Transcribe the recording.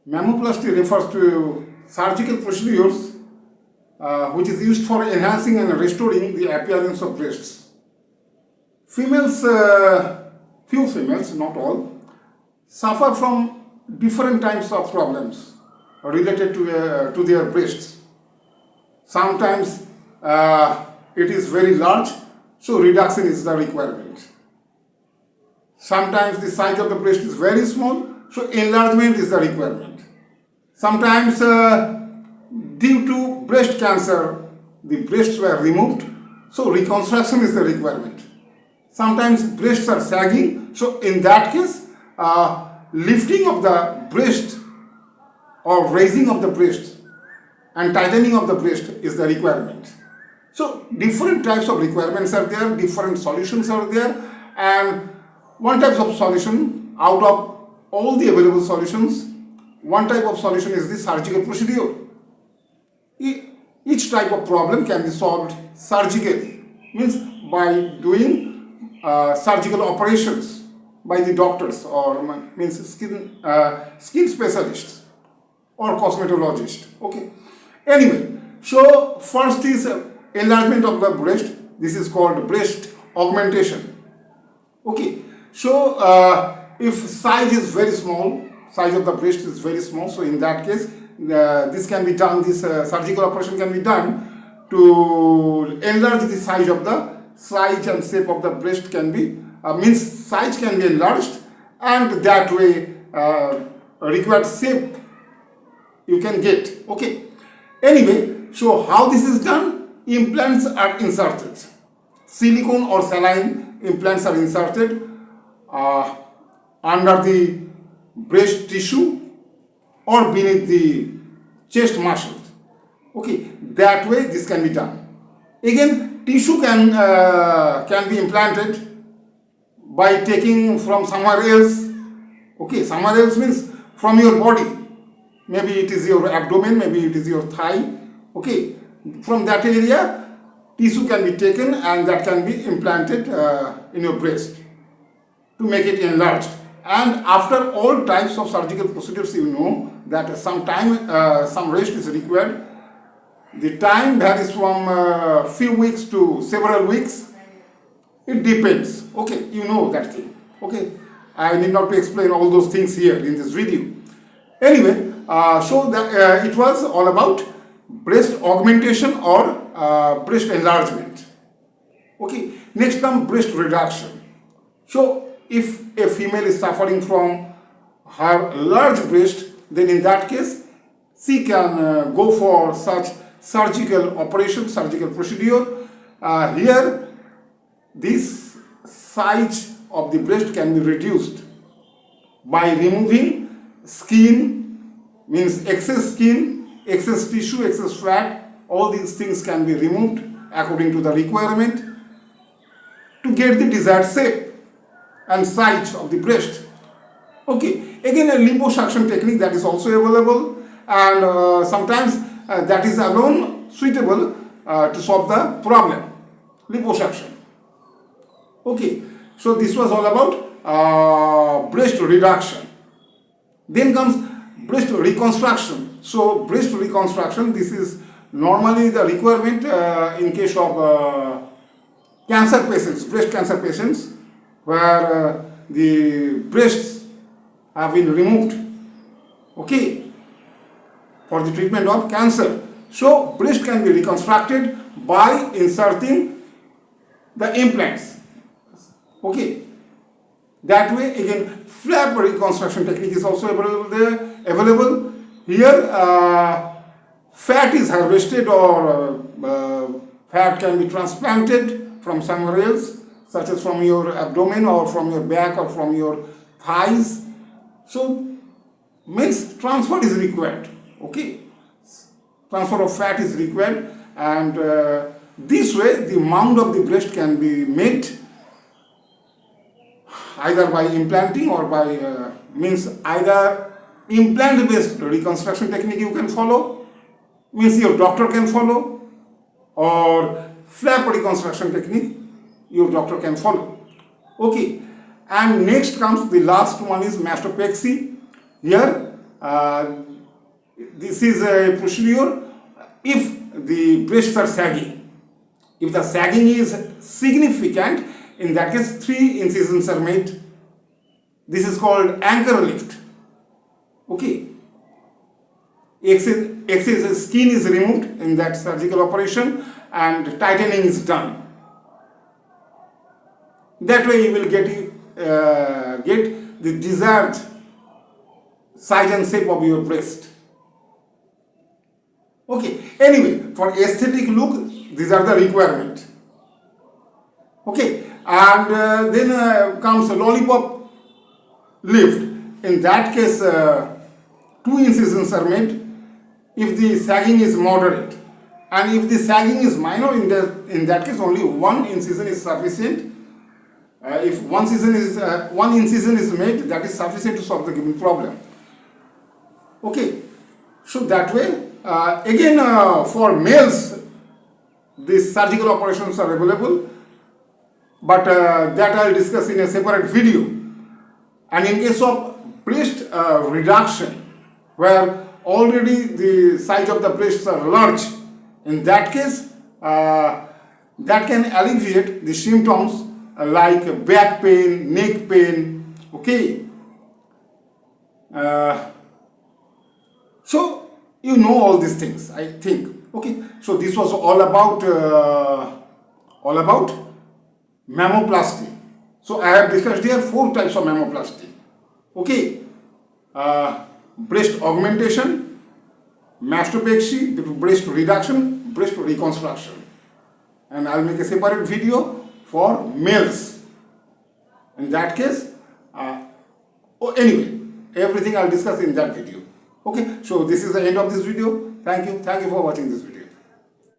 Mammoplasty refers to surgical procedures which is used for enhancing and restoring the appearance of breasts. Females, few females, not all, suffer from different types of problems related to their breasts. Sometimes it is very large, so reduction is the requirement. Sometimes the size of the breast is very small, so enlargement is the requirement. Sometimes due to breast cancer, the breasts were removed, so reconstruction is the requirement. Sometimes breasts are sagging, so in that case, lifting of the breast or raising of the breast and tightening of the breast is the requirement. So different types of requirements are there, different solutions are there, and one type of solution out of all the available solutions, one type of solution is the surgical procedure. Each type of problem can be solved surgically, means by doing surgical operations by the doctors or means skin specialists or cosmetologists. Okay. Anyway, so first is enlargement of the breast. This is called breast augmentation. Okay. So if size is very small, size of the breast is very small, so in that case this can be done, this surgical operation can be done to enlarge the size and shape of the breast can be, means size can be enlarged, and that way required shape you can get. Okay. Anyway, so how this is done? Implants are inserted. Silicone or saline implants are inserted under the breast tissue or beneath the chest muscles. Okay, that way this can be done. Again, tissue can be implanted by taking from somewhere else. Okay, somewhere else means from your body. Maybe it is your abdomen, maybe it is your thigh. Okay, from that area, tissue can be taken and that can be implanted in your breast to make it enlarged. And after all types of surgical procedures, you know that some rest is required. The time varies from few weeks to several weeks. It depends. Okay, you know that thing. Okay, I need not to explain all those things here in this video. Anyway, so it was all about breast augmentation or breast enlargement. Okay, next comes breast reduction. So if a female is suffering from her large breast, then in that case she can go for such surgical operation, surgical procedure. Here this size of the breast can be reduced by removing skin, means excess skin, excess tissue, excess fat. All these things can be removed according to the requirement to get the desired shape and size of the breast. Okay, again a liposuction technique that is also available, and sometimes that is alone suitable to solve the problem, liposuction. Okay, so this was all about breast reduction. Then comes breast reconstruction. So breast reconstruction, this is normally the requirement in case of cancer patients, breast cancer patients, where the breasts have been removed, okay, for the treatment of cancer. So breast can be reconstructed by inserting the implants. Okay, that way again flap reconstruction technique is also available. Here fat is harvested or fat can be transplanted from somewhere else, such as from your abdomen or from your back or from your thighs. So means transfer is required. Okay, transfer of fat is required, and this way the mound of the breast can be made either by implanting or by means either implant based reconstruction technique you can follow, means your doctor can follow, or flap reconstruction technique your doctor can follow. Okay, and next comes the last one is mastopexy. Here this is a procedure if the breasts are sagging. If the sagging is significant, in that case 3 incisions are made. This is called anchor lift. Okay. Excess skin is removed in that surgical operation and tightening is done. That way you will get the desired size and shape of your breast. Okay. Anyway, for aesthetic look, these are the requirements. Okay. And then comes a lollipop lift. In that case, 2 incisions are made if the sagging is moderate, and if the sagging is minor, in that case only 1 incision is sufficient. If 1 incision is made, that is sufficient to solve the given problem. Okay, so that way again for males these surgical operations are available, but that I will discuss in a separate video. And in case of breast reduction, where already the size of the breasts are large, in that case that can alleviate the symptoms like back pain, neck pain. Okay, so you know all these things, I think. Okay, so this was all about mammoplasty. So I have discussed here 4 types of mammoplasty. Okay, breast augmentation, mastopexy, breast reduction, breast reconstruction, and I'll make a separate video for males. In that case, anyway, everything I'll discuss in that video. Okay, so this is the end of this video. Thank you for watching this video.